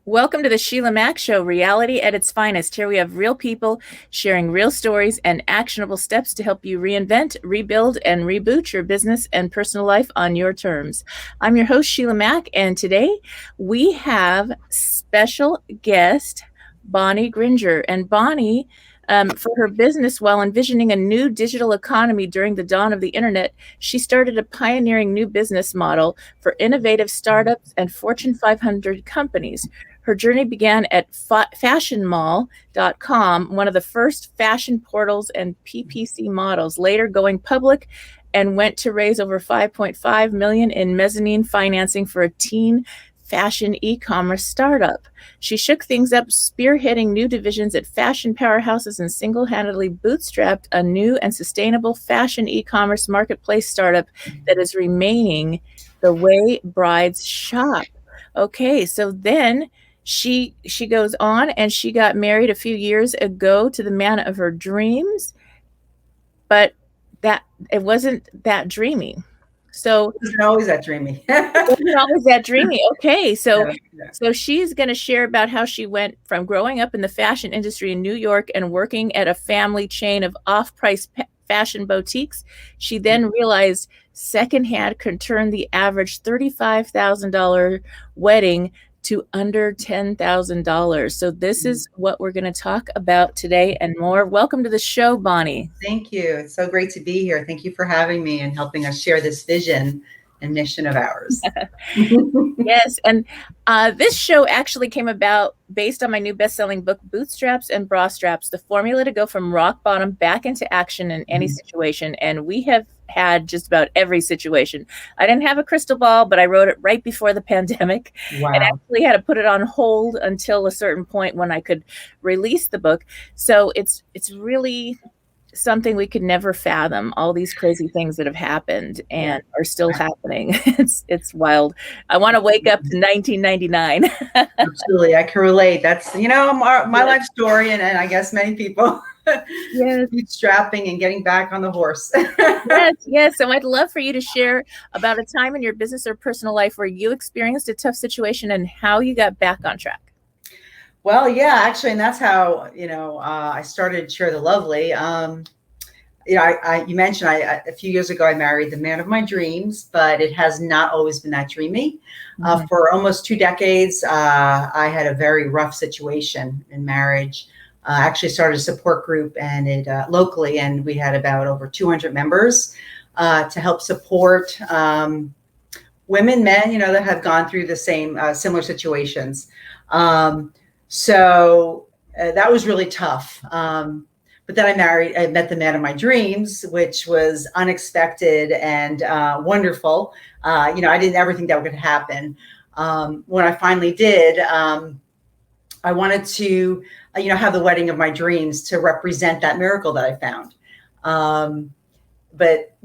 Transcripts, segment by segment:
Welcome to the Sheila Mack Show, reality at its finest. Here we have real people sharing real stories and actionable steps to help you reinvent, rebuild, and reboot your business and personal life on your terms. I'm your host, Sheila Mack, and today we have special guest Bonnie Gringer. And Bonnie, for her business, while envisioning a new digital economy during the dawn of the internet, she started a pioneering new business model for innovative startups and Fortune 500 companies. Her journey began at fashionmall.com, one of the first fashion portals and PPC models, later going public, and went to raise over $5.5 million in mezzanine financing for a teen fashion e-commerce startup. She shook things up, spearheading new divisions at fashion powerhouses and single-handedly bootstrapped a new and sustainable fashion e-commerce marketplace startup that is remaining the way brides shop. Okay, so then she goes on and she got married a few years ago to the man of her dreams, but that it wasn't that dreamy. So it wasn't always that dreamy. It wasn't always that dreamy. Okay, so Yeah. she's going to share about how she went from growing up in the fashion industry in New York and working at a family chain of off-price fashion boutiques. She then realized secondhand could turn the average $35,000 wedding to under $10,000. So this is what we're going to talk about today and more. Welcome to the show, Bonnie. Thank you. It's so great to be here. Thank you for having me and helping us share this vision and mission of ours. Yes, and this show actually came about based on my new best-selling book, Bootstraps and Bra Straps, the formula to go from rock bottom back into action in any situation. And we have had just about every situation. I didn't have a crystal ball, but I wrote it right before the pandemic. Wow. And actually had to put it on hold until a certain point when I could release the book. So it's really something we could never fathom, all these crazy things that have happened and are still happening. It's wild. I want to wake up to 1999. Absolutely. I can relate. That's, my life story and I guess many people. Yes. Bootstrapping and getting back on the horse. Yes. So I'd love for you to share about a time in your business or personal life where you experienced a tough situation and how you got back on track. Well, yeah, actually, and that's how, I started Share the Lovely. You mentioned a few years ago, I married the man of my dreams, but it has not always been that dreamy. For almost 2 decades, I had a very rough situation in marriage. I actually started a support group and locally, and we had about over 200 members to help support women, men, that have gone through the same similar situations. So that was really tough. But then I met the man of my dreams, which was unexpected and wonderful. I didn't ever think that would happen. When I finally did, I wanted to, have the wedding of my dreams to represent that miracle that I found. But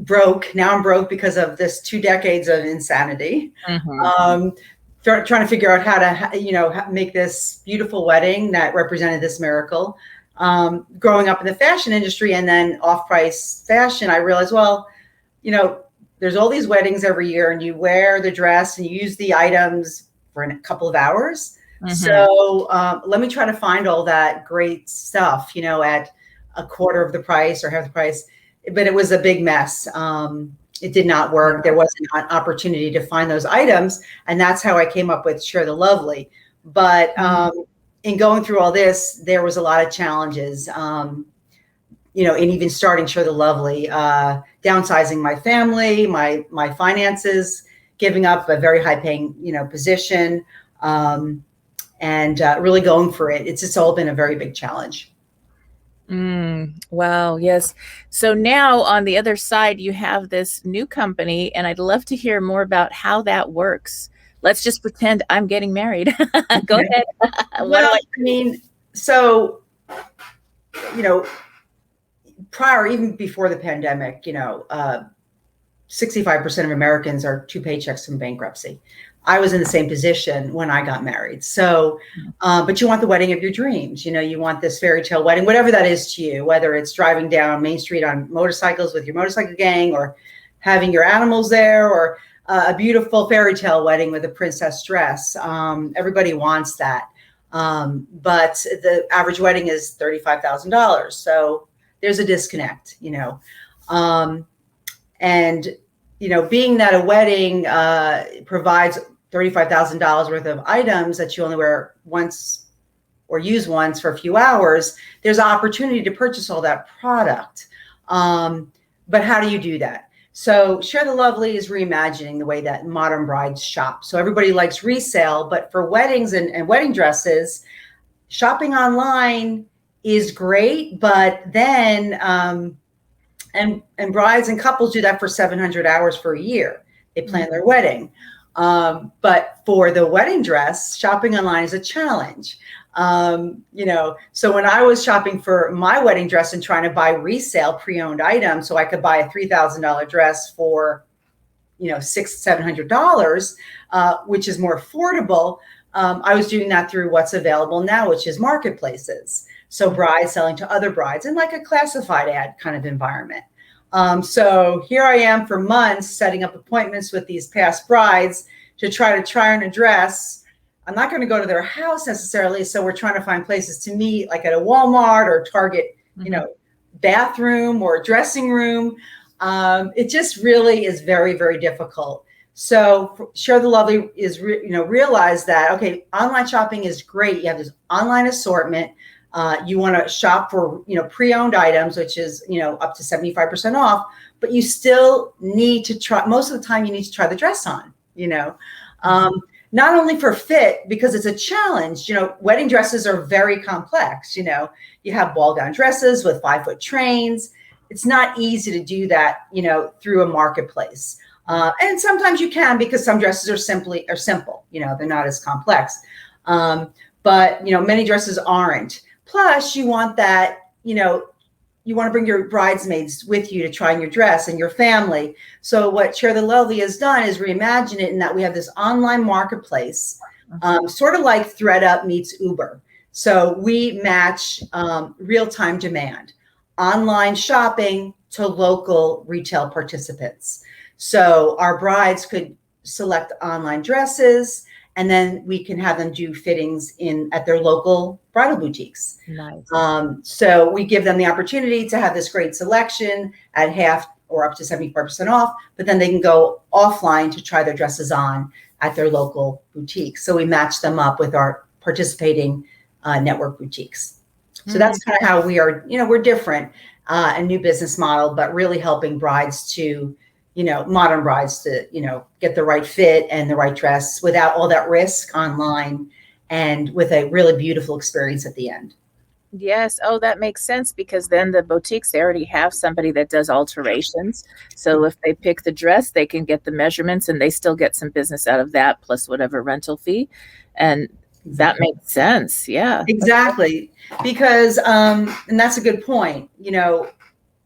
now I'm broke because of this 2 decades of insanity. Trying to figure out how to, make this beautiful wedding that represented this miracle. Growing up in the fashion industry and then off-price fashion, I realized, there's all these weddings every year and you wear the dress and you use the items for a couple of hours. So let me try to find all that great stuff, at a quarter of the price or half the price. But it was a big mess. It did not work. There wasn't an opportunity to find those items. And that's how I came up with Share the Lovely. But in going through all this, there was a lot of challenges, in even starting Share the Lovely, downsizing my family, my finances, giving up a very high paying, position, and really going for it. It's just all been a very big challenge. Wow. Yes. So now on the other side, you have this new company, and I'd love to hear more about how that works. Let's just pretend I'm getting married. Go ahead. Prior, even before the pandemic, 65% of Americans are 2 paychecks from bankruptcy. I was in the same position when I got married. So, but you want the wedding of your dreams. You want this fairy tale wedding, whatever that is to you, whether it's driving down Main Street on motorcycles with your motorcycle gang or having your animals there or a beautiful fairy tale wedding with a princess dress. Everybody wants that. But the average wedding is $35,000. So there's a disconnect, and, being that a wedding provides $35,000 worth of items that you only wear once or use once for a few hours, there's an opportunity to purchase all that product. But how do you do that? So Share the Lovely is reimagining the way that modern brides shop. So everybody likes resale, but for weddings and wedding dresses, shopping online is great, but then and brides and couples do that for 700 hours for a year. They plan their wedding. But for the wedding dress, shopping online is a challenge. So when I was shopping for my wedding dress and trying to buy resale pre-owned items so I could buy a $3,000 dress for, $600-700, which is more affordable, I was doing that through what's available now, which is marketplaces. So brides selling to other brides in like a classified ad kind of environment. So here I am for months setting up appointments with these past brides to try on a dress. I'm not going to go to their house necessarily. So we're trying to find places to meet, like at a Walmart or Target, bathroom or dressing room. It just really is very, very difficult. So Share the Lovely is, realize that, okay, online shopping is great. You have this online assortment. You want to shop for, pre-owned items, which is, up to 75% off, but you still need to try, most of the time you need to try the dress on, not only for fit, because it's a challenge. Wedding dresses are very complex. You have ball gown dresses with 5-foot trains. It's not easy to do that, through a marketplace. And sometimes you can, because some dresses are simple. They're not as complex. But many dresses aren't. Plus, you want that, you want to bring your bridesmaids with you to try on your dress and your family. So what Share the Lovely has done is reimagine it in that we have this online marketplace, sort of like ThredUp meets Uber. So we match real-time demand, online shopping to local retail participants. So our brides could select online dresses, and then we can have them do fittings at their local bridal boutiques. Nice. So we give them the opportunity to have this great selection at half or up to 75% off, but then they can go offline to try their dresses on at their local boutiques. So we match them up with our participating network boutiques. So that's kind of how we are, we're different, a new business model, but really helping brides to, modern brides to, get the right fit and the right dress without all that risk online, and with a really beautiful experience at the end. Yes. Oh, that makes sense, because then the boutiques, they already have somebody that does alterations. So if they pick the dress, they can get the measurements and they still get some business out of that, plus whatever rental fee. And that makes sense. Yeah. Exactly. Because, and that's a good point,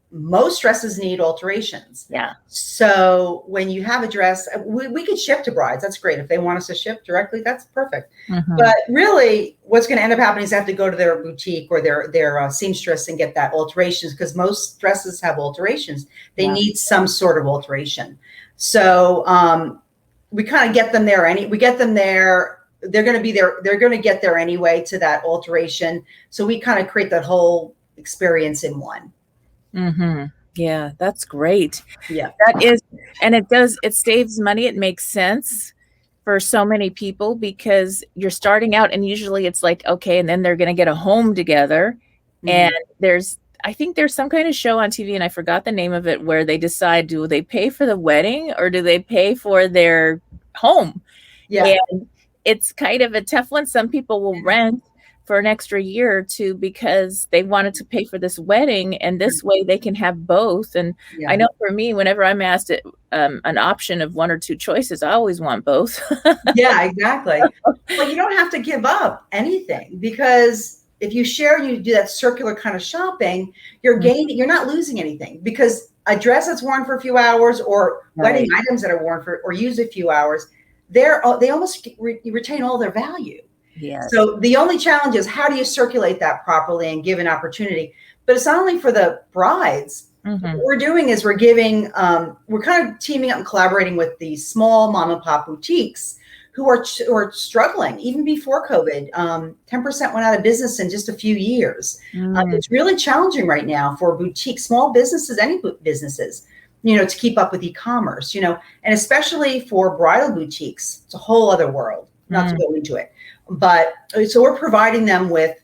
most dresses need alterations. Yeah. So when you have a dress, we could ship to brides. That's great. If they want us to ship directly, that's perfect. But really, what's going to end up happening is they have to go to their boutique or their seamstress and get that alterations, because most dresses have alterations. They need some sort of alteration. So we kind of get them there. We get them there. They're going to be there. They're going to get there anyway to that alteration. So we kind of create that whole experience in one. Yeah, that's great. Yeah, that is, and it saves money. It makes sense for so many people, because you're starting out and usually it's like, okay, and then they're going to get a home together. And I think there's some kind of show on TV, and I forgot the name of it, where they decide, do they pay for the wedding or do they pay for their home? Yeah. And it's kind of a tough one. Some people will rent for an extra year or two because they wanted to pay for this wedding, and this way they can have both. And I know for me, whenever I'm asked an option of one or two choices, I always want both. Yeah, exactly. Well, you don't have to give up anything, because if you share, you do that circular kind of shopping, you're gaining, you're not losing anything, because a dress that's worn for a few hours, or wedding items that are worn for or used a few hours, they almost retain all their value. Yes. So the only challenge is, how do you circulate that properly and give an opportunity? But it's not only for the brides. What we're doing is we're kind of teaming up and collaborating with the small mom and pop boutiques who are struggling even before COVID. 10% went out of business in just a few years. It's really challenging right now for boutique, small businesses, any businesses, to keep up with e-commerce, and especially for bridal boutiques. It's a whole other world, not to go into it. But so we're providing them with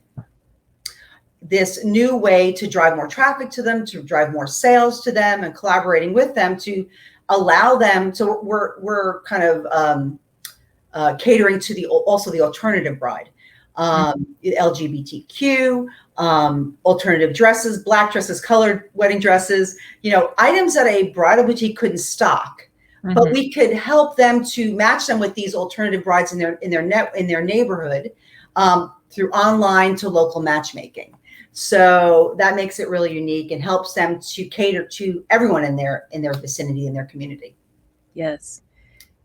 this new way to drive more traffic to them, to drive more sales to them, and collaborating with them to allow them. So we're kind of catering to also the alternative bride, LGBTQ, alternative dresses, Black dresses, colored wedding dresses, items that a bridal boutique couldn't stock, but we could help them to match them with these alternative brides in their neighborhood, through online to local matchmaking. So that makes it really unique and helps them to cater to everyone in their vicinity, in their community. Yes.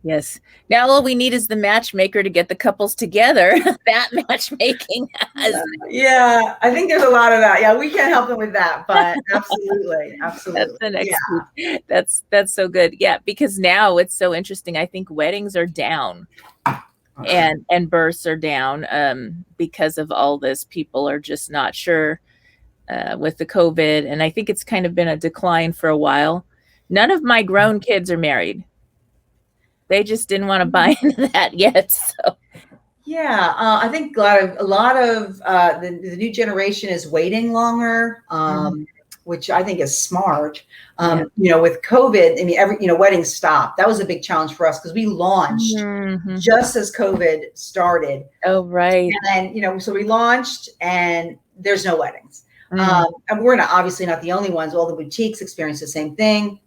Yes. Now all we need is the matchmaker to get the couples together. That matchmaking has. Yeah, I think there's a lot of that. Yeah, we can't help them with that, but absolutely. That's the next. That's so good. Yeah, because now it's so interesting. I think weddings are down, and births are down, because of all this. People are just not sure with the COVID, and I think it's kind of been a decline for a while. None of my grown kids are married. They just didn't want to buy into that yet. So, yeah, I think a lot of the new generation is waiting longer, which I think is smart. With COVID, I mean, weddings stopped. That was a big challenge for us because we launched just as COVID started. Oh, right. And so we launched, and there's no weddings. And we're obviously not the only ones. All the boutiques experienced the same thing.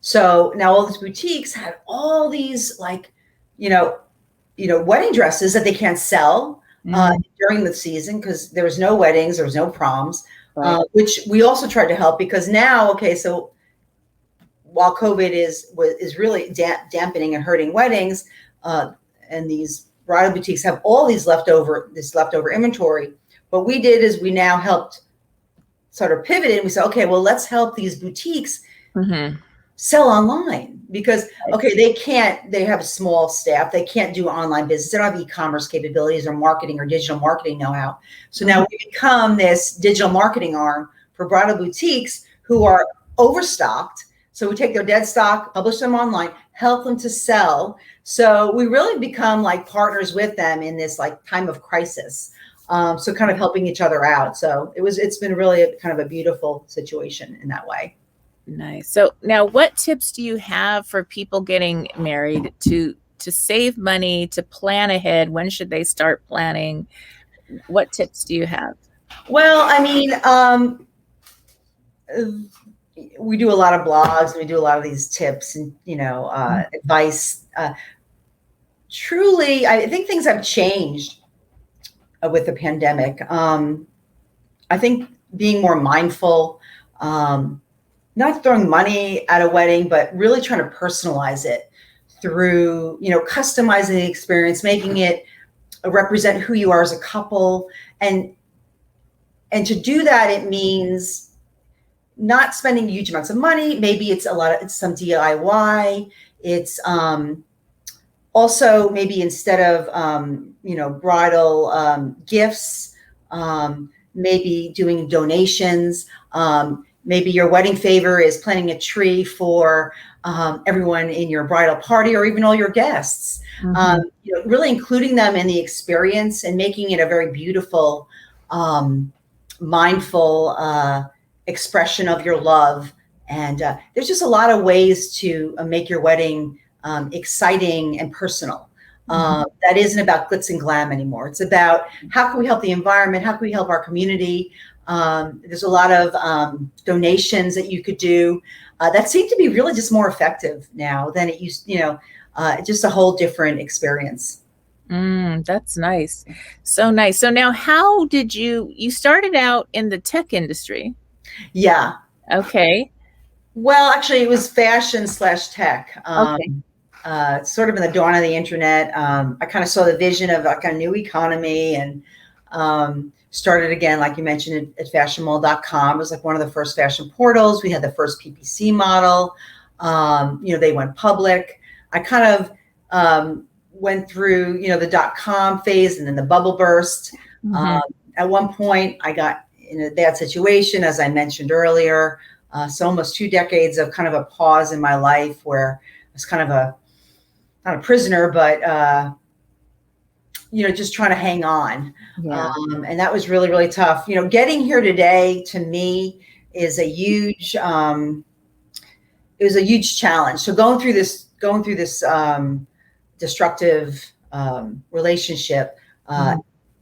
So now all these boutiques had all these wedding dresses that they can't sell during the season because there was no weddings, there was no proms, which we also tried to help because now, so while COVID is really dampening and hurting weddings, and these bridal boutiques have all these leftover inventory, what we did is we now helped sort of pivot and we said, okay, well, let's help these boutiques sell online because, they have a small staff. They can't do online business. They don't have e-commerce capabilities or marketing or digital marketing know-how. So now we become this digital marketing arm for bridal boutiques who are overstocked. So we take their dead stock, publish them online, help them to sell. So we really become like partners with them in this time of crisis. So kind of helping each other out. So it's been really kind of a beautiful situation in that way. Nice. So now what tips do you have for people getting married to save money, to plan ahead? When should they start planning? What tips do you have? Well, I mean, we do a lot of blogs and we do a lot of these tips and, advice. Truly, I think things have changed with the pandemic. I think being more mindful, not throwing money at a wedding, but really trying to personalize it through, customizing the experience, making it represent who you are as a couple. And to do that, it means not spending huge amounts of money. Maybe it's some DIY. It's also maybe instead of, bridal gifts, maybe doing donations. Maybe your wedding favor is planting a tree for everyone in your bridal party or even all your guests. Really including them in the experience and making it a very beautiful, mindful expression of your love. And there's just a lot of ways to make your wedding exciting and personal. That isn't about glitz and glam anymore. It's about how can we help the environment? How can we help our community? There's a lot of donations that you could do that seem to be really just more effective now than it used, just a whole different experience. That's nice. So nice. So now how did you started out in the tech industry? Yeah. Okay. Well, actually it was fashion/tech. Sort of in the dawn of the internet. I kind of saw the vision of like a new economy and started again, like you mentioned, at fashionmall.com. It was like one of the first fashion portals. We had the first PPC model. They went public. I kind of went through, the .com phase and then the bubble burst. At one point, I got in a bad situation, as I mentioned earlier. So almost 2 decades of kind of a pause in my life where I was kind of not a prisoner, but just trying to hang on. Yeah. And that was really, really tough. Getting here today to me is a huge, it was a huge challenge. So going through this destructive relationship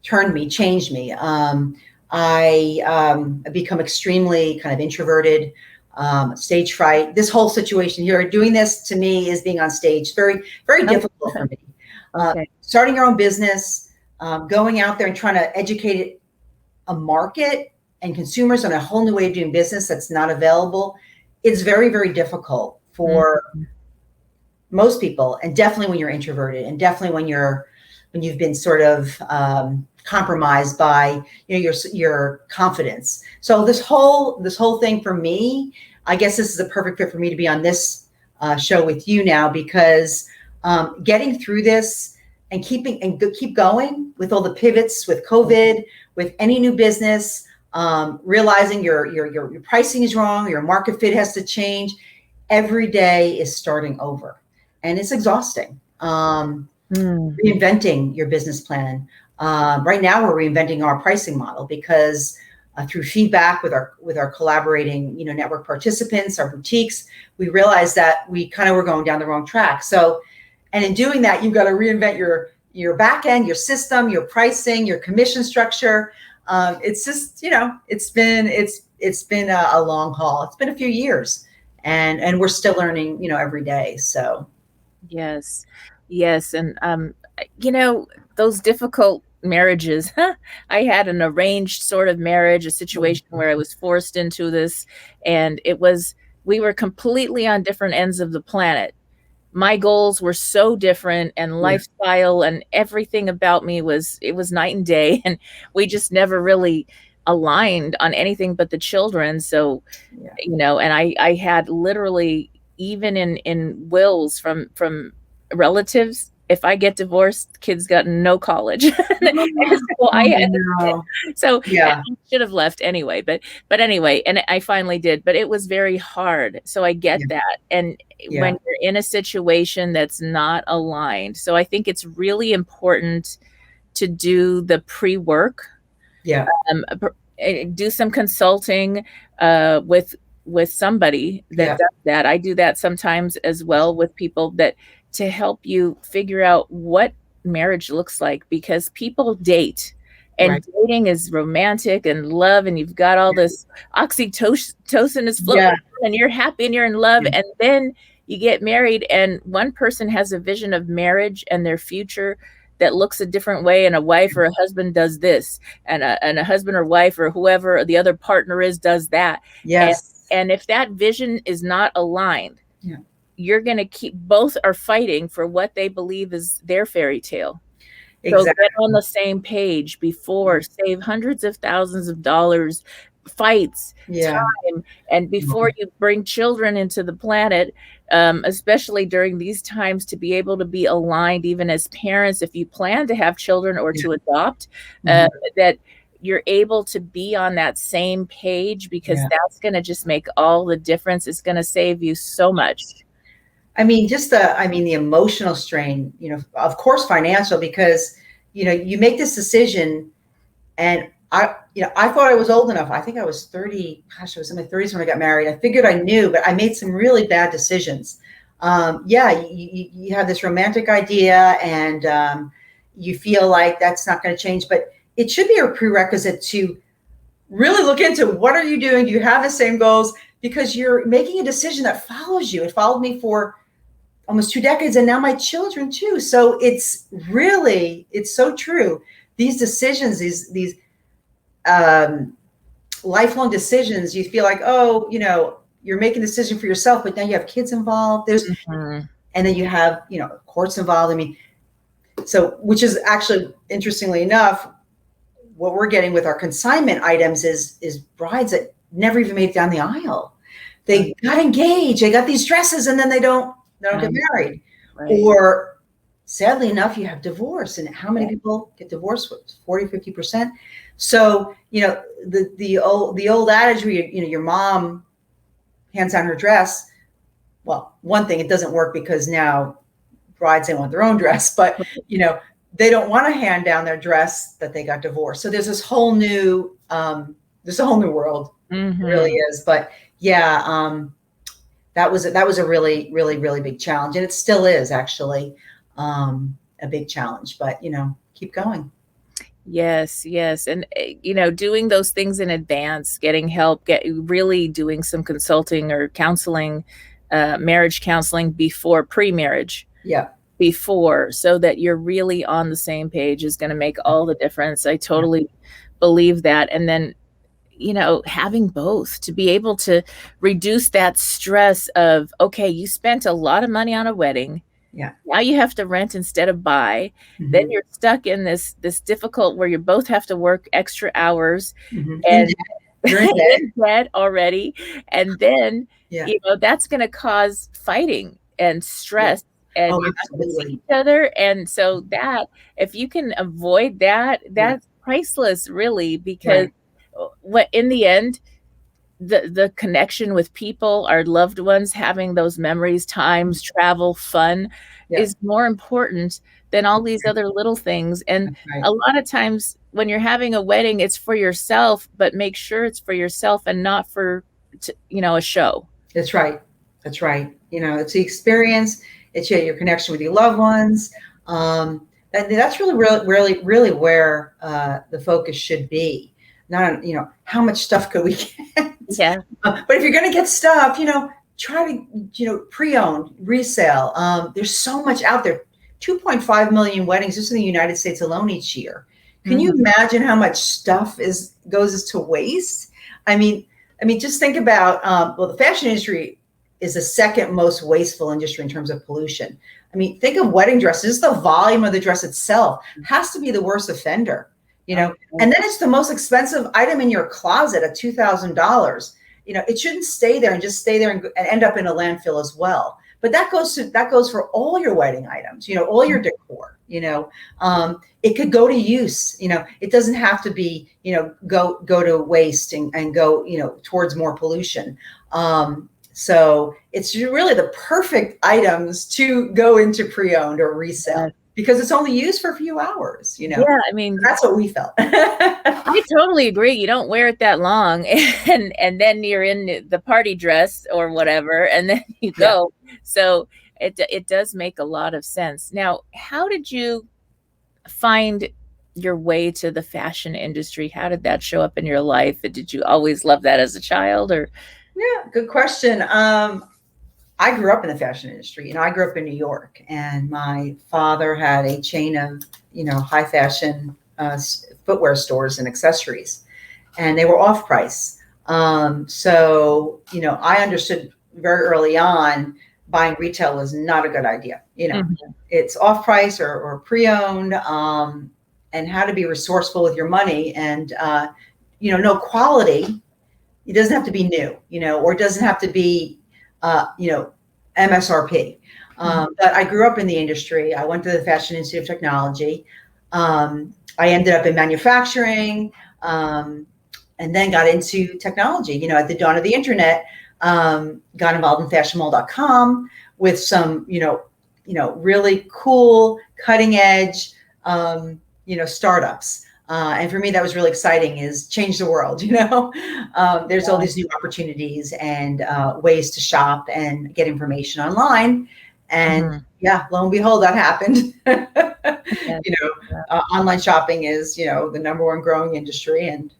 changed me. I become extremely kind of introverted, stage fright. This whole situation here, doing this to me is being on stage. Very, very difficult for me. Starting your own business, going out there and trying to educate a market and consumers on a whole new way of doing business that's not available. It's very, very difficult for most people, and definitely when you're introverted, and definitely when you've been sort of compromised by your confidence. So this whole thing for me, I guess this is a perfect fit for me to be on this show with you now, because getting through this and keep going with all the pivots, with COVID, with any new business, realizing your pricing is wrong, your market fit has to change. Every day is starting over, and it's exhausting. Reinventing your business plan. Right now, we're reinventing our pricing model because through feedback with our collaborating network participants, our boutiques, we realized that we kind of were going down the wrong track. So, and in doing that, you've got to reinvent your back end, your system, your pricing, your commission structure. It's just it's been a long haul. It's been a few years, and we're still learning every day. So yes, and those difficult marriages. I had an arranged sort of marriage, a situation where I was forced into this, and we were completely on different ends of the planet. My goals were so different, and lifestyle and everything about me was night and day, and we just never really aligned on anything but the children. So, and I had literally, even in wills from relatives, if I get divorced, kids got no college. I should have left anyway, but anyway, and I finally did, but it was very hard. So I get that. And when you're in a situation that's not aligned, so I think it's really important to do the pre-work. Do some consulting with somebody that does that. I do that sometimes as well with people, to help you figure out what marriage looks like, because people date, and dating is romantic and love, and you've got all this oxytocin is flowing, and you're happy and you're in love, and then you get married, and one person has a vision of marriage and their future that looks a different way, and a wife or a husband does this, and a husband or wife or whoever the other partner does that. And if that vision is not aligned, you're going to keep, both are fighting for what they believe is their fairy tale. So get on the same page before, save hundreds of thousands of dollars, fights, time, and before you bring children into the planet, especially during these times, to be able to be aligned, even as parents, if you plan to have children or to adopt, that you're able to be on that same page, because that's going to just make all the difference. It's going to save you so much. I mean, the emotional strain, of course, financial, because, you make this decision, and I thought I was old enough. I think I was 30. Gosh, I was in my 30s when I got married. I figured I knew, but I made some really bad decisions. You have this romantic idea, and you feel like that's not going to change, but it should be a prerequisite to really look into, what are you doing? Do you have the same goals? Because you're making a decision that follows you. It followed me for almost 2 decades, and now my children too. So it's so true. These decisions, these lifelong decisions, you feel like, you're making a decision for yourself, but now you have kids involved. And then you have, courts involved. I mean, so, which is actually, interestingly enough, what we're getting with our consignment items is brides that never even made it down the aisle. They got engaged, they got these dresses, and then they don't get married. Or sadly enough, you have divorce. And how many people get divorced? 40, 50%. So, the old adage where, your mom hands down her dress. Well, one thing, it doesn't work because now brides, they want their own dress, but they don't want to hand down their dress that they got divorced. So there's this whole new world. Mm-hmm. It really is. But yeah, that was a really, really, really big challenge. And it still is actually a big challenge, but keep going. Yes, yes. And, doing those things in advance, getting help, really doing some consulting or counseling, marriage counseling before pre-marriage. Yeah. Before, so that you're really on the same page is going to make all the difference. I totally believe that. And then, having both to be able to reduce that stress of, okay, you spent a lot of money on a wedding. Yeah. Now you have to rent instead of buy. Mm-hmm. Then you're stuck in this difficult where you both have to work extra hours Mm-hmm. and you're in debt already. And then, that's going to cause fighting and stress. And you have to see each other. And so that, if you can avoid that, that's priceless, really, because in the end, the connection with people, our loved ones, having those memories, times, travel, fun is more important than all these other little things. And a lot of times when you're having a wedding, it's for yourself, but make sure it's for yourself and not for, a show. That's right. That's right. It's the experience. It's your connection with your loved ones. That's really where the focus should be. Not on, how much stuff could we get? Yeah. But if you're going to get stuff, try to, pre-owned, resale. There's so much out there. 2.5 million weddings just in the United States alone each year. Can you imagine how much stuff goes to waste? I mean, just think about, the fashion industry is the second most wasteful industry in terms of pollution. I mean, think of wedding dresses. Just the volume of the dress itself has to be the worst offender, and then it's the most expensive item in your closet at $2,000. It shouldn't stay there and just stay there and end up in a landfill as well. But that goes for all your wedding items, all your decor, it could go to use, it doesn't have to be, go to waste and go, towards more pollution. So it's really the perfect items to go into pre-owned or resale because it's only used for a few hours, Yeah, I mean, that's what we felt. I totally agree. You don't wear it that long and then you're in the party dress or whatever, and then you go. So it does make a lot of sense. Now, how did you find your way to the fashion industry? How did that show up in your life? Did you always love that as a child, or? Yeah, good question. I grew up in the fashion industry. I grew up in New York, and my father had a chain of, high fashion footwear stores and accessories, and they were off price. So, I understood very early on buying retail was not a good idea. It's off price or pre-owned, and how to be resourceful with your money and, know quality. It doesn't have to be new, or it doesn't have to be, MSRP. But I grew up in the industry. I went to the Fashion Institute of Technology. I ended up in manufacturing, and then got into technology. At the dawn of the internet, got involved in fashionmall.com with some, really cool, cutting edge, startups. And for me, that was really exciting, is change the world. There's all these new opportunities and ways to shop and get information online. And lo and behold, that happened. Online shopping is, the number one growing industry. And,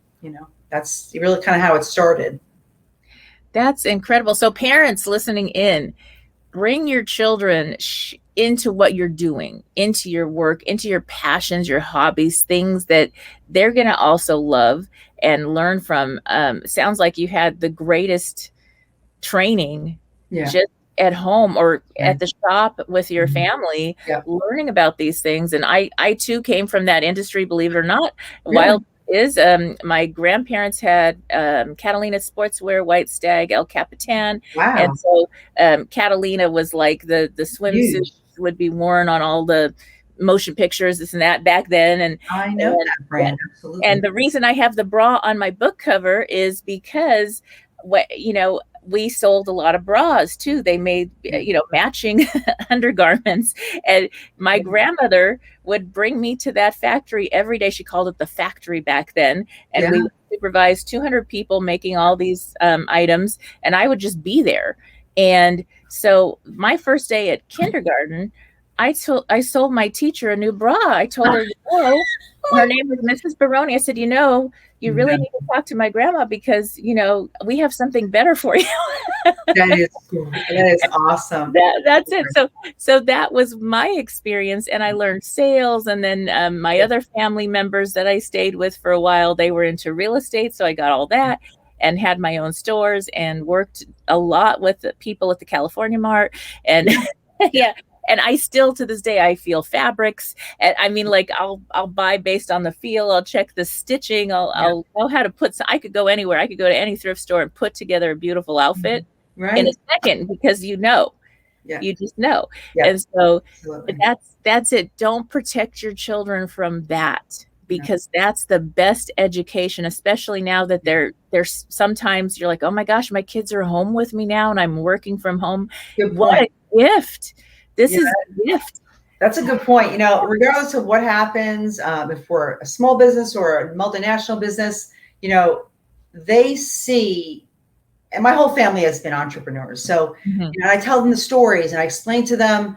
that's really kind of how it started. That's incredible. So parents listening in, bring your children into what you're doing, into your work, into your passions, your hobbies, things that they're going to also love and learn from. Sounds like you had the greatest training just at home or at the shop with your family, learning about these things. And I too came from that industry, believe it or not. Wild is my grandparents had Catalina Sportswear, White Stag, El Capitan. Wow. And so Catalina was like the swimsuit would be worn on all the motion pictures, this and that back then. I know that brand. Absolutely. And the reason I have the bra on my book cover is because we sold a lot of bras too. They made, matching undergarments. And my grandmother would bring me to that factory every day. She called it the factory back then. And we would supervise 200 people making all these items. And I would just be there. And so my first day at kindergarten, I sold my teacher a new bra. I told her, her name was Mrs. Baroni. I said, you really need to talk to my grandma because, we have something better for you. That is awesome. That's it. So that was my experience. And I learned sales. And then my other family members that I stayed with for a while, they were into real estate. So I got all that and had my own stores and worked a lot with the people at the California Mart. And And I still, to this day, I feel fabrics. And I mean, like I'll buy based on the feel. I'll check the stitching. I'll know how to I could go anywhere. I could go to any thrift store and put together a beautiful outfit in a second because you just know. Yeah. And so that's it. Don't protect your children from that because that's the best education, especially now that there's sometimes you're like, oh my gosh, my kids are home with me now and I'm working from home. What a gift. This is a gift. That's a good point. Regardless of what happens, if we're a small business or a multinational business, they see, and my whole family has been entrepreneurs. So I tell them the stories and I explain to them,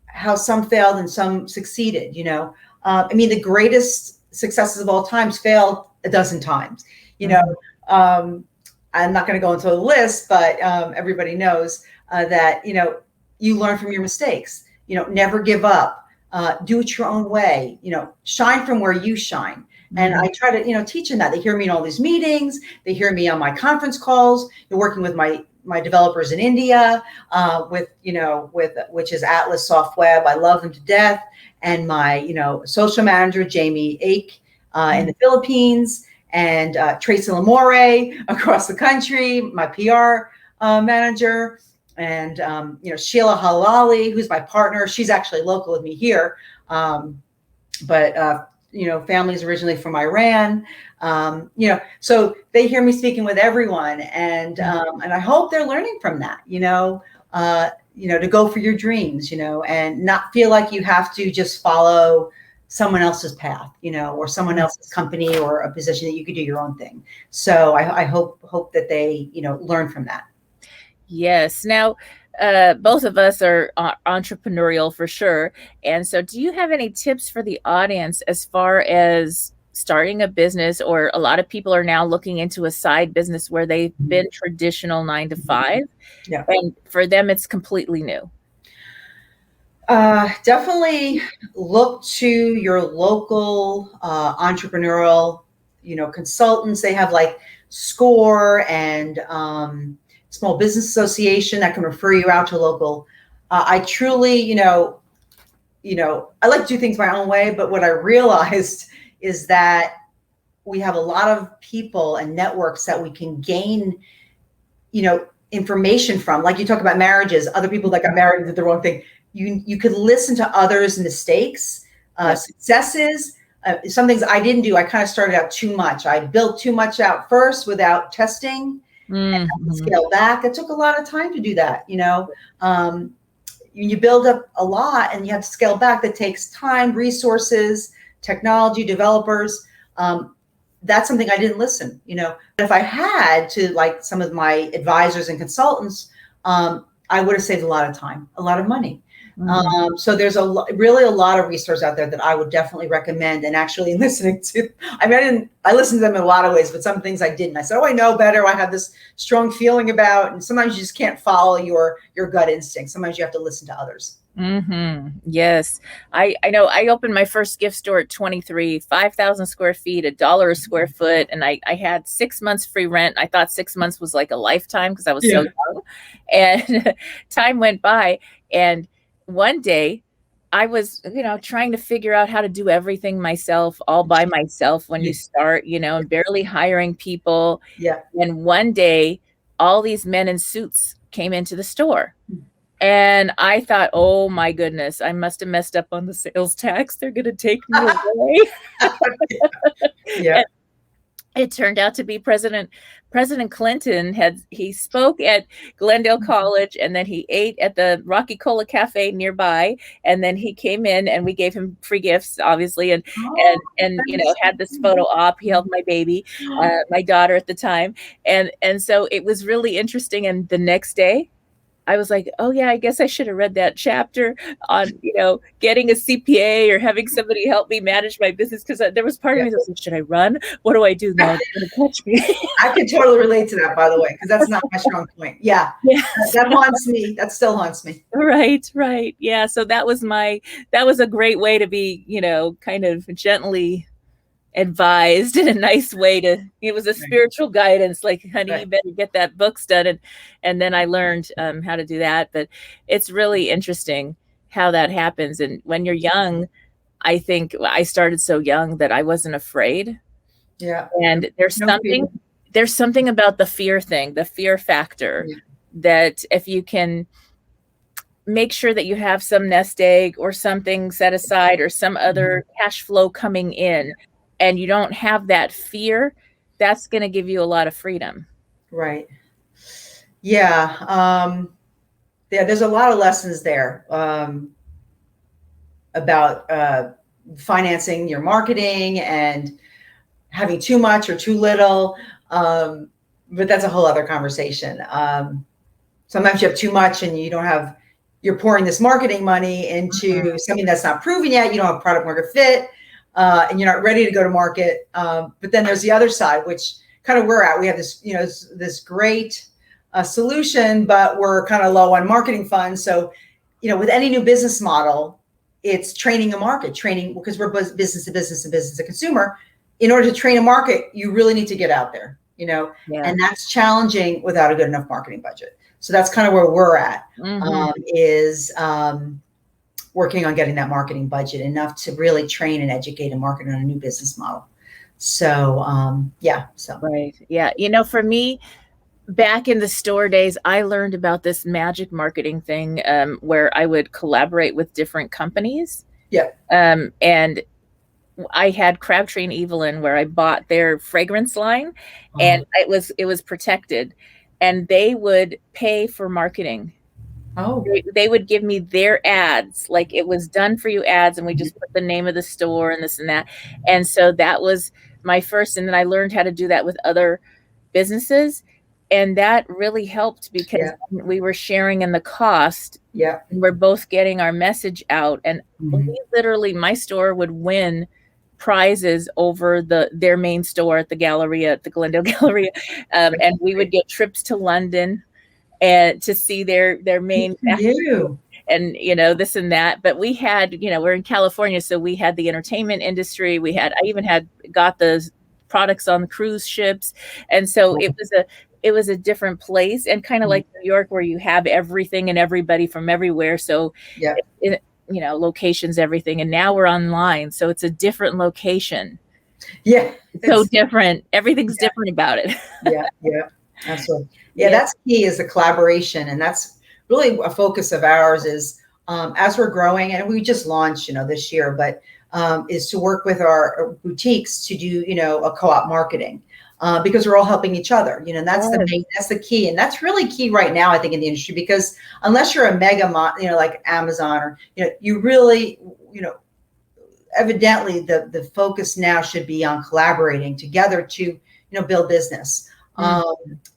how some failed and some succeeded. The greatest successes of all times failed a dozen times. I'm not going to go into a list, but everybody knows that, you learn from your mistakes, never give up, do it your own way, shine from where you shine. And I try to, teach them that. They hear me in all these meetings. They hear me on my conference calls. They're working with my developers in India, which is Atlas Soft Web. I love them to death. And my, social manager, Jamie Ake, in the Philippines, and Tracy Lamore across the country, my PR manager. And, Sheila Halali, who's my partner, she's actually local with me here. But family's originally from Iran. So they hear me speaking with everyone. And I hope they're learning from that, to go for your dreams, and not feel like you have to just follow someone else's path, or someone else's company or a position that you could do your own thing. So I hope that they, learn from that. Yes. Now, both of us are entrepreneurial for sure. And so do you have any tips for the audience as far as starting a business, or a lot of people are now looking into a side business where they've been traditional 9 to 5 and for them, it's completely new? Definitely look to your local entrepreneurial, consultants. They have like SCORE and Small Business Association that can refer you out to local. I truly, I like to do things my own way, but what I realized is that we have a lot of people and networks that we can gain, information from. Like you talk about marriages, other people that got married and did the wrong thing. You could listen to others' mistakes, successes. Some things I didn't do. I kind of started out too much. I built too much out first without testing. And scale back. It took a lot of time to do that. You build up a lot and you have to scale back. That takes time, resources, technology, developers. That's something I didn't listen. If I had to, like some of my advisors and consultants, I would have saved a lot of time, a lot of money. So there's really a lot of resources out there that I would definitely recommend and actually listening to. I listened to them in a lot of ways, but some things I didn't. I said, I know better. I have this strong feeling about, and sometimes you just can't follow your gut instinct. Sometimes you have to listen to others. Yes. I know I opened my first gift store at 23, 5,000 square feet, $1 a square foot. And I had 6 months free rent. I thought 6 months was like a lifetime because I was so young, and time went by. And one day I was, trying to figure out how to do everything myself, all by myself when you start, and barely hiring people. And one day all these men in suits came into the store. And I thought, oh my goodness, I must have messed up on the sales tax. They're going to take me away. Yeah. It turned out to be President Clinton. He spoke at Glendale College, and then he ate at the Rocky Cola Cafe nearby, and then he came in and we gave him free gifts, obviously, and had this photo op. He held my baby, my daughter at the time, and so it was really interesting. And the next day, I was like, oh yeah, I guess I should have read that chapter on, getting a CPA or having somebody help me manage my business. Cause there was part of me that was like, should I run? What do I do now? They're gonna catch me. I can totally relate to that, by the way, because that's not my strong point. Yeah. That haunts me. That still haunts me. Right. Yeah. So that was a great way to be, kind of gently advised in a nice way. It was a spiritual guidance, like, honey, you better get that books done. And then I learned how to do that. But it's really interesting how that happens. And when you're young, I think I started so young that I wasn't afraid. Yeah. And there's something about the fear thing, the fear factor, that if you can make sure that you have some nest egg or something set aside or some other cash flow coming in, and you don't have that fear, that's going to give you a lot of freedom. Right. Yeah. There's a lot of lessons there about financing your marketing and having too much or too little. But that's a whole other conversation. Sometimes you have too much and you're pouring this marketing money into something that's not proven yet. You don't have product market fit. And you're not ready to go to market. But then there's the other side, which kind of we're at. We have this, this great solution, but we're kind of low on marketing funds. So, with any new business model, it's training a market, because we're business to business and business to consumer. In order to train a market, you really need to get out there, and that's challenging without a good enough marketing budget. So that's kind of where we're at, working on getting that marketing budget enough to really train and educate and market on a new business model. So, Right. Yeah. For me, back in the store days, I learned about this magic marketing thing where I would collaborate with different companies. Yeah. And I had Crabtree and Evelyn where I bought their fragrance line, and it was protected, and they would pay for marketing. Oh, they would give me their ads, like it was done for you ads, and we just put the name of the store and this and that. And so that was my first, and then I learned how to do that with other businesses. And that really helped because we were sharing in the cost. Yeah. And we're both getting our message out. And we literally, my store would win prizes over their main store at the Galleria, at the Glendale Galleria. And we would get trips to London and to see their main and this and that. But we had, we're in California, so we had the entertainment industry. I even got the products on the cruise ships. And so it was a different place, and kind of like New York, where you have everything and everybody from everywhere. So locations, everything. And now we're online, so it's a different location. Yeah. So different. Everything's different about it. Yeah. Absolutely. Yeah, that's key, is the collaboration. And that's really a focus of ours, is as we're growing, and we just launched, this year, but is to work with our boutiques to do, a co-op marketing, because we're all helping each other, and that's that's the key. And that's really key right now, I think, in the industry, because unless you're a mega, like Amazon, or, you really, evidently the focus now should be on collaborating together to, build business.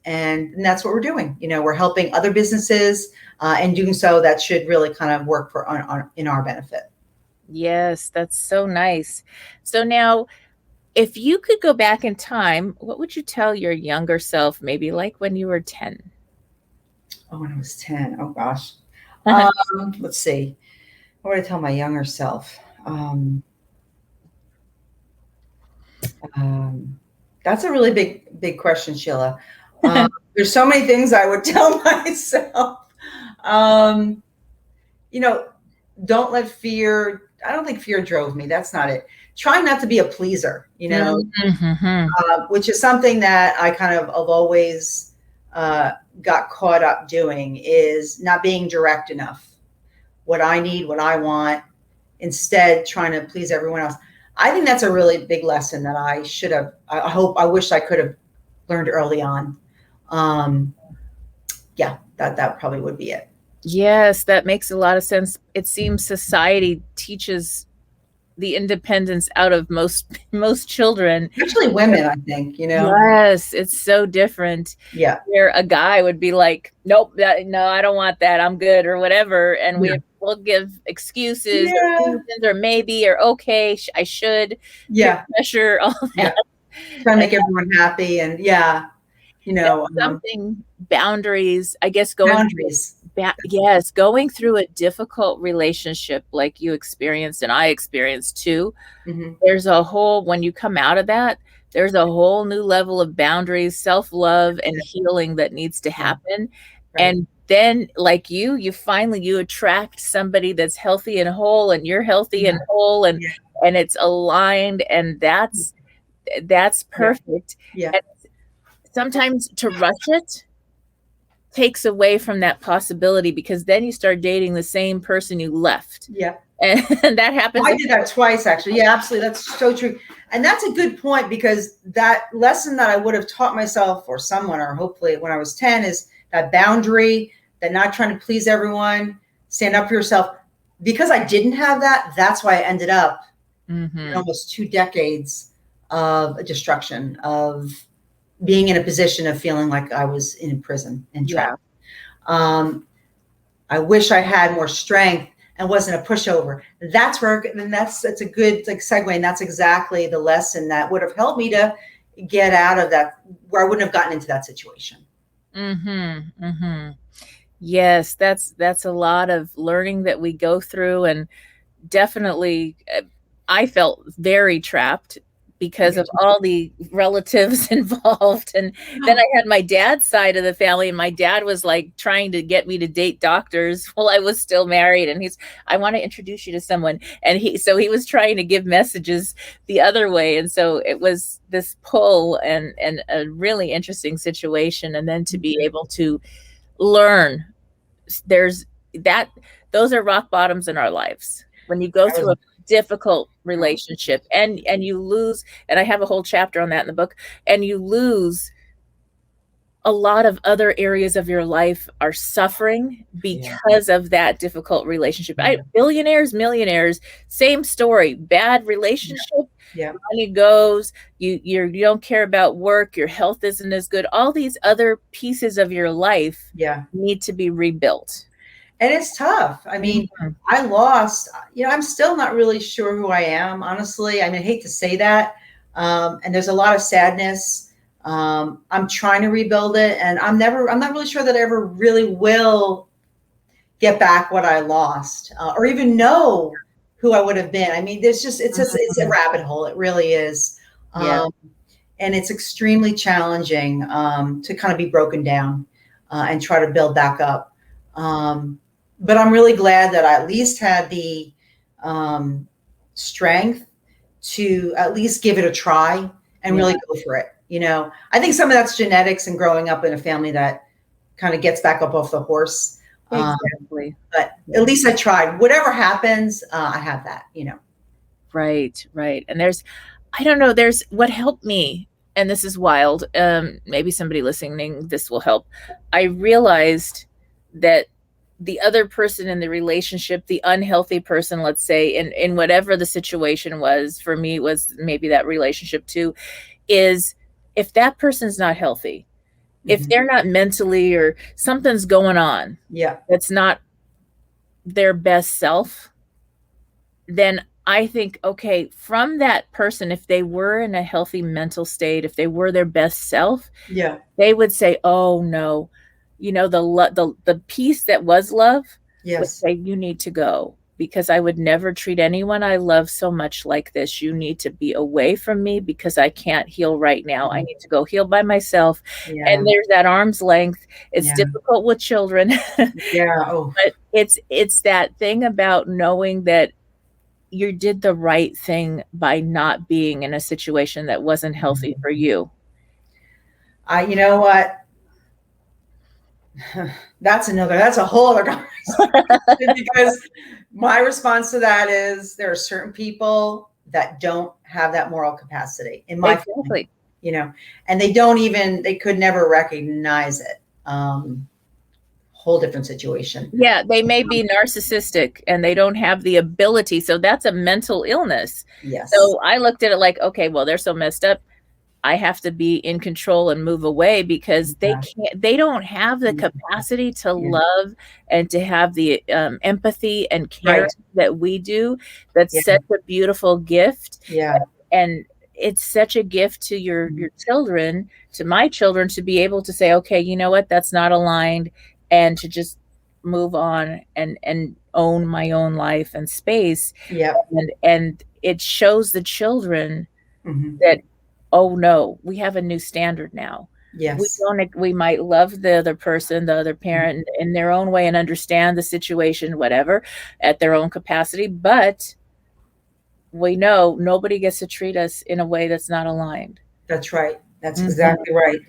And that's what we're doing. We're helping other businesses, and doing so, that should really kind of work in our benefit. Yes, that's so nice. So now, if you could go back in time, what would you tell your younger self, maybe like when you were 10? Oh, when I was 10. Oh, gosh. Let's see. What would I tell my younger self? That's a really big question, Sheila. There's so many things I would tell myself. Don't let fear. I don't think fear drove me. That's not it. Try not to be a pleaser, which is something that I kind of have always got caught up doing is not being direct enough. What I need, what I want, instead trying to please everyone else. I think that's a really big lesson that I should have, I wish I could have learned early on. Yeah, that probably would be it. Yes, that makes a lot of sense. It seems society teaches the independence out of most children. Especially women, I think, Yes, it's so different. Yeah. Where a guy would be like, nope, no, I don't want that. I'm good or whatever. And we'll give excuses or reasons or maybe or okay, I should. Yeah. Pressure, all that. Trying to make everyone happy and something boundaries, I guess boundaries. Going through a difficult relationship like you experienced and I experienced too. Mm-hmm. There's a whole, when you come out of that, there's a whole new level of boundaries, self-love and healing that needs to happen. Right. And then like you attract somebody that's healthy and whole, and you're healthy and whole, and it's aligned, and that's perfect. Yeah. And sometimes to rush it takes away from that possibility, because then you start dating the same person you left. Yeah. And that happens. I did that twice, actually. Yeah, absolutely. That's so true. And that's a good point, because that lesson that I would have taught myself or someone, or hopefully when I was 10, is that boundary, that not trying to please everyone, stand up for yourself. Because I didn't have that, that's why I ended up in almost 2 decades of destruction, of being in a position of feeling like I was in prison and trapped. I wish I had more strength and wasn't a pushover. That's where, and that's a good segue. And that's exactly the lesson that would have helped me to get out of that, where I wouldn't have gotten into that situation. Yes, that's a lot of learning that we go through. And definitely I felt very trapped because of all the relatives involved. And then I had my dad's side of the family, and my dad was like trying to get me to date doctors while I was still married. And I want to introduce you to someone. And he was trying to give messages the other way. And so it was this pull and a really interesting situation. And then to be able to learn, those are rock bottoms in our lives. When you go through a difficult relationship and you lose, and I have a whole chapter on that in the book, and you lose, a lot of other areas of your life are suffering because of that difficult relationship. Billionaires, millionaires, same story, bad relationship, money goes, you don't care about work, your health isn't as good, all these other pieces of your life need to be rebuilt. And it's tough. I mean, I lost, I'm still not really sure who I am, honestly. I mean, I hate to say that. And there's a lot of sadness. I'm trying to rebuild it. And I'm not really sure that I ever really will get back what I lost, or even know who I would have been. I mean, it's a rabbit hole. It really is. And it's extremely challenging to kind of be broken down and try to build back up. But I'm really glad that I at least had the strength to at least give it a try and really go for it. I think some of that's genetics and growing up in a family that kind of gets back up off the horse. Exactly. But at least I tried. Whatever happens, I have that, Right. And there's what helped me, and this is wild. Maybe somebody listening, this will help. I realized that the other person in the relationship, the unhealthy person, let's say, in whatever the situation was, for me was maybe that relationship too, is if that person's not healthy, if they're not mentally, or something's going on, that's not their best self, then I think, okay, from that person, if they were in a healthy mental state, if they were their best self, they would say, oh no, the piece that was love would say, you need to go, because I would never treat anyone I love so much like this. You need to be away from me, because I can't heal right now. I need to go heal by myself. And there's that arm's length. It's difficult with children. But it's that thing about knowing that you did the right thing by not being in a situation that wasn't healthy for you. You know what? That's a whole other conversation because my response to that is there are certain people that don't have that moral capacity in my family, Exactly. and they could never recognize it. Whole different situation. Yeah, they may be narcissistic and they don't have the ability. So that's a mental illness. Yes. So I looked at it like, okay, well, they're so messed up. I have to be in control and move away because Yeah. they don't have the Yeah. capacity to Yeah. love and to have the empathy and care Right. that we do. That's Yeah. such a beautiful gift. Yeah. And it's such a gift to your children, to my children, to be able to say, okay, you know what, that's not aligned, and to just move on and own my own life and space. Yeah. And it shows the children Mm-hmm. that, oh no, we have a new standard now. Yes. We might love the other person, the other parent, in their own way and understand the situation, whatever, at their own capacity, but we know nobody gets to treat us in a way that's not aligned. That's right. That's Mhm. exactly right.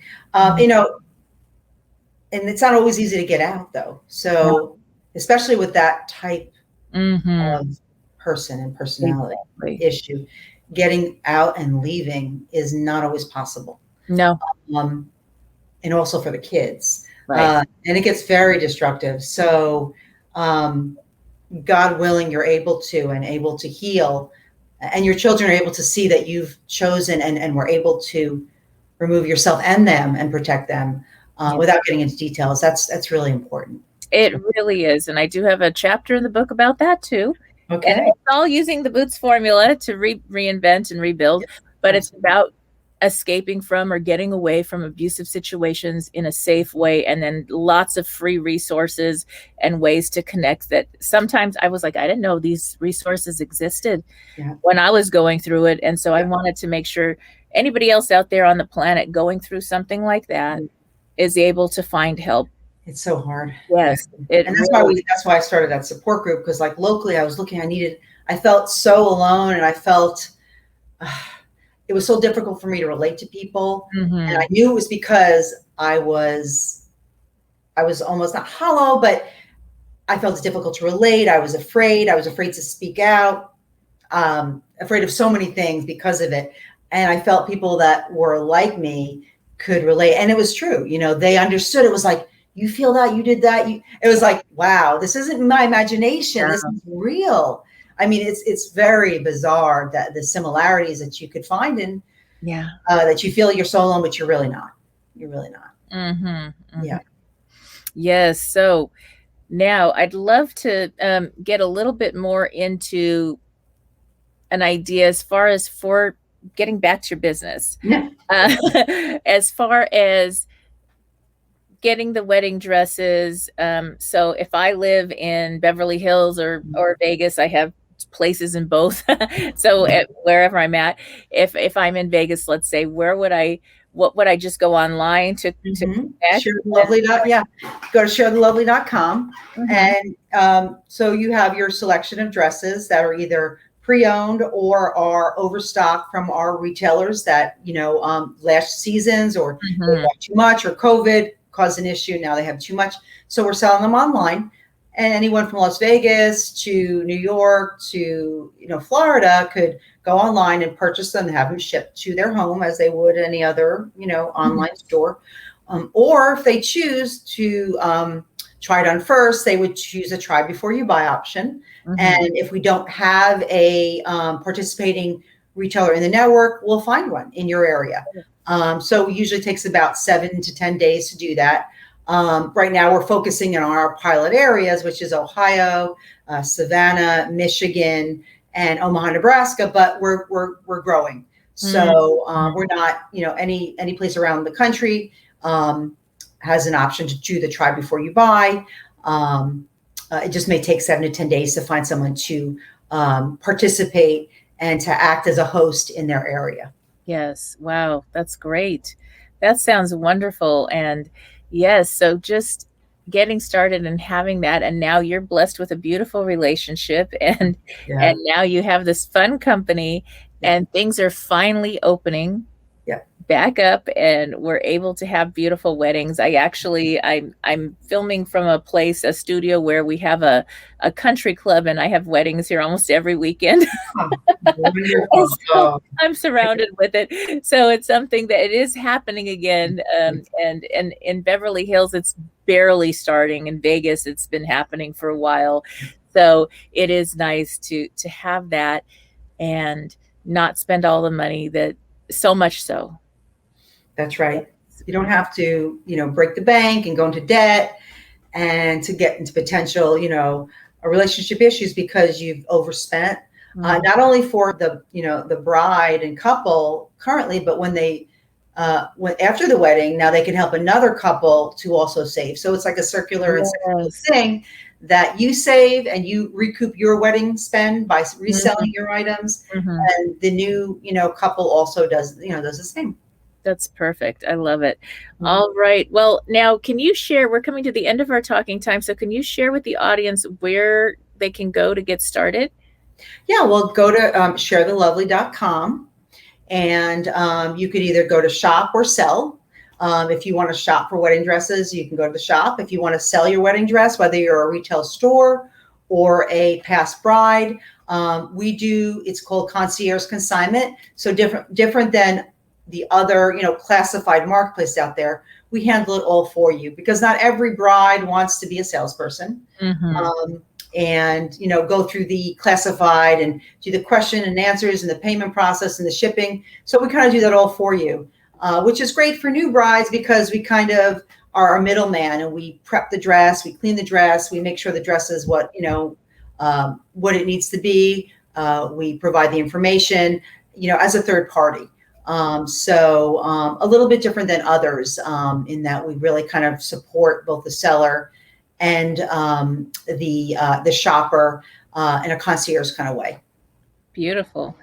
And it's not always easy to get out though. So especially with that type Mhm. of person and personality Exactly. issue, getting out and leaving is not always possible. No. And also for the kids. Right. And it gets very destructive. So, God willing, you're able to heal, and your children are able to see that you've chosen and were able to remove yourself and them and protect them Yeah. without getting into details. That's really important. It really is. And I do have a chapter in the book about that too. Okay. And it's all using the Boots formula to reinvent and rebuild, but it's about escaping from or getting away from abusive situations in a safe way, and then lots of free resources and ways to connect that sometimes I was like, I didn't know these resources existed when I was going through it. And so I wanted to make sure anybody else out there on the planet going through something like that is able to find help. It's so hard. Yes. And that's why I started that support group, because like locally I was looking, I felt so alone, and I felt it was so difficult for me to relate to people. And I knew it was because I was almost not hollow, but I felt it's difficult to relate. I was afraid to speak out, afraid of so many things because of it. And I felt people that were like me could relate. And it was true. They understood. It was like, you feel that, you did that. It was like, wow, this isn't my imagination. This is real. I mean, it's very bizarre that the similarities that you could find in, that you feel you're so alone, but you're really not. You're really not. Yeah. Yes. So now I'd love to get a little bit more into an idea as far as for getting back to your business. Yeah. As far as getting the wedding dresses. So if I live in Beverly Hills or Vegas, I have places in both. So wherever I'm at, if I'm in Vegas, let's say, what would I just go online to ShareTheLovely. Go to ShareTheLovely.com. And so you have your selection of dresses that are either pre-owned or are overstocked from our retailers that, last seasons or they bought too much, or COVID caused an issue. Now they have too much. So we're selling them online. And anyone from Las Vegas to New York to, Florida could go online and purchase them and have them shipped to their home as they would any other, online store. Or if they choose to try it on first, they would choose a try before you buy option. And if we don't have a participating retailer in the network, we'll find one in your area. So it usually takes about 7 to 10 days to do that. Right now we're focusing on our pilot areas, which is Ohio, Savannah, Michigan, and Omaha, Nebraska, but we're growing. So we're not, any place around the country has an option to do the try before you buy. It just may take 7 to 10 days to find someone to participate and to act as a host in their area. Yes. Wow. That's great. That sounds wonderful. And yes, so just getting started and having that, and now you're blessed with a beautiful relationship, and now you have this fun company, and things are finally opening. Yeah. back up and we're able to have beautiful weddings. I'm filming from a studio where we have a country club, and I have weddings here almost every weekend. Oh, wonderful. So Oh, I'm surrounded with it. So it's something that it is happening again. And in Beverly Hills, it's barely starting. In Vegas, it's been happening for a while. So it is nice to have that and not spend all the money that so much so. that's right. You don't have to, break the bank and go into debt and to get into potential, relationship issues because you've overspent. Not only for the bride and couple currently, but when after the wedding, now they can help another couple to also save. So it's like a circular and cyclical thing that you save and you recoup your wedding spend by reselling your items, and the new couple also does the same. That's perfect. I love it. All right. Well, now can you share, we're coming to the end of our talking time, so can you share with the audience where they can go to get started? Yeah, well, go to sharethelovely.com, and you could either go to shop or sell. If you want to shop for wedding dresses, you can go to the shop. If you want to sell your wedding dress, whether you're a retail store or a past bride, it's called concierge consignment. So different than the other, classified marketplace out there. We handle it all for you because not every bride wants to be a salesperson. And go through the classified and do the question and answers and the payment process and the shipping. So we kind of do that all for you, which is great for new brides because we kind of are a middleman, and we prep the dress, we clean the dress, we make sure the dress is what it needs to be. We provide the information, as a third party. So a little bit different than others in that we really kind of support both the seller and the shopper in a concierge kind of way. Beautiful.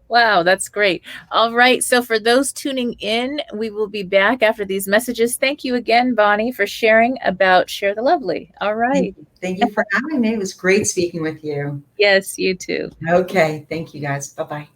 Wow, that's great. All right. So for those tuning in, we will be back after these messages. Thank you again, Bonnie, for sharing about Share the Lovely. All right. Thank you for having me. It was great speaking with you. Yes, you too. Okay. Thank you, guys. Bye-bye.